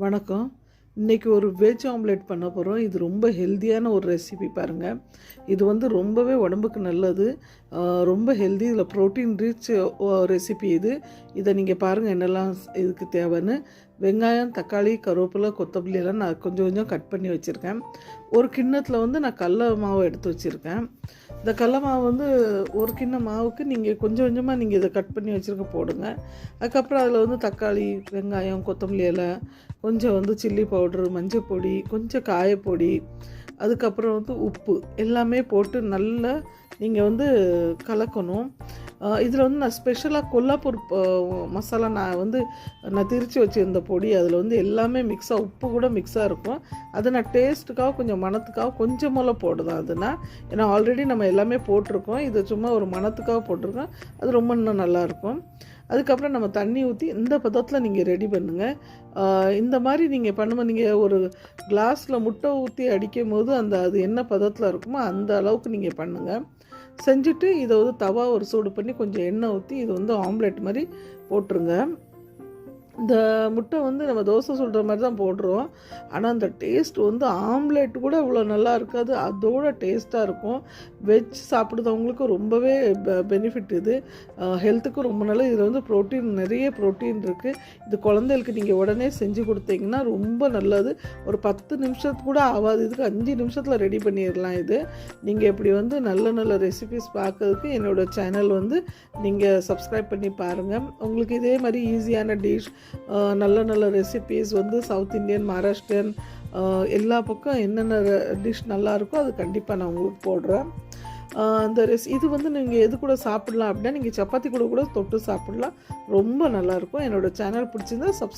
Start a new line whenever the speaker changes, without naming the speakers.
வணக்கம். இன்றைக்கி ஒரு வெஜ் ஆம்லெட் பண்ண போகிறோம். இது ரொம்ப ஹெல்த்தியான ஒரு ரெசிபி பாருங்கள். இது வந்து ரொம்பவே உடம்புக்கு நல்லது. ரொம்ப ஹெல்தி. இதில் ப்ரோட்டீன் ரிச் ரெசிபி இது. இதை நீங்கள் பாருங்கள் என்னெல்லாம் இதுக்கு தேவைன்னு. வெங்காயம், தக்காளி, கருவேப்பிலை, கொத்தமல்லி எல்லாம் நான் கொஞ்சம் கொஞ்சம் கட் பண்ணி வச்சுருக்கேன். ஒரு கிண்ணத்தில் வந்து நான் கடல மாவு எடுத்து வச்சுருக்கேன். இந்த கடல மாவு வந்து ஒரு கிண்ண மாவுக்கு நீங்கள் கொஞ்சம் கொஞ்சமாக நீங்கள் இதை கட் பண்ணி வச்சுருக்க போடுங்க. அதுக்கப்புறம் அதில் வந்து தக்காளி, வெங்காயம், கொத்தமல்லி இலை, கொஞ்சம் வந்து சில்லி பவுட்ரு, மஞ்சள் பொடி, கொஞ்சம் காயப்பொடி, அதுக்கப்புறம் வந்து உப்பு எல்லாமே போட்டு நல்லா நீங்கள் வந்து கலக்கணும். இதில் வந்து நான் ஸ்பெஷலாக கொல்லாப்பூர் மசாலா நான் திரித்து வச்சுருந்த பொடி அதில் வந்து எல்லாமே மிக்ஸாக, உப்பு கூட மிக்ஸாக இருக்கும். அது நான் டேஸ்ட்டுக்காக கொஞ்சம் மணத்துக்காக கொஞ்சம் போல் போடுதான் அதுனா. ஏன்னா ஆல்ரெடி நம்ம எல்லாமே போட்டிருக்கோம். இது சும்மா ஒரு மணத்துக்காக போட்டிருக்கோம். அது ரொம்ப இன்னும் நல்லாயிருக்கும். அதுக்கப்புறம் நம்ம தண்ணி ஊற்றி இந்த பதத்தில் நீங்கள் ரெடி பண்ணுங்கள். இந்த மாதிரி நீங்கள் பண்ணும்போது நீங்கள் ஒரு கிளாஸில் முட்டை ஊற்றி அடிக்கும் போது அது என்ன பதத்தில் இருக்குமோ அந்த அளவுக்கு நீங்கள் பண்ணுங்கள். செஞ்சுட்டு இதை வந்து தவா ஒரு சூடு பண்ணி கொஞ்சம் எண்ணெய் ஊற்றி இது வந்து ஆம்லெட் மாதிரி போட்டுருங்க. இந்த முட்டை வந்து நம்ம தோசை சுடுற மாதிரி தான் போடுறோம். ஆனால் அந்த டேஸ்ட் வந்து ஆம்லேட் கூட இவ்வளோ நல்லா இருக்காது. அதோட டேஸ்ட்டாக இருக்கும். வெஜ் சாப்பிடுறவங்களுக்கு ரொம்பவே பெனிஃபிட் இது. ஹெல்த்துக்கும் ரொம்ப நல்லது. இதில் வந்து நிறைய ப்ரோட்டீன் இருக்குது. இது குழந்தைகளுக்கு நீங்கள் உடனே செஞ்சு கொடுத்தீங்கன்னா ரொம்ப நல்லது. ஒரு 10 நிமிஷத்துக்கு கூட ஆகாது. இதுக்கு 5 நிமிஷத்தில் ரெடி பண்ணிடலாம். இது நீங்கள் இப்படி வந்து நல்ல நல்ல ரெசிபிஸ் பார்க்கறதுக்கு என்னோடய சேனல் வந்து நீங்கள் சப்ஸ்கிரைப் பண்ணி பாருங்கள். உங்களுக்கு இதே மாதிரி ஈஸியான டிஷ், நல்ல நல்ல ரெசிபீஸ் வந்து சவுத் இண்டியன், மகாராஷ்டிரன், எல்லா பக்கம் என்னென்ன டிஷ் நல்லாயிருக்கோ அது கண்டிப்பாக நான் உங்களுக்கு போடுறேன். அந்த இது வந்து நீங்கள் எது கூட சாப்பிட்லாம் அப்படின்னா நீங்கள் சப்பாத்தி கூட தொட்டு சாப்பிட்லாம். ரொம்ப நல்லாயிருக்கும். என்னோடய சேனல் பிடிச்சிருந்தா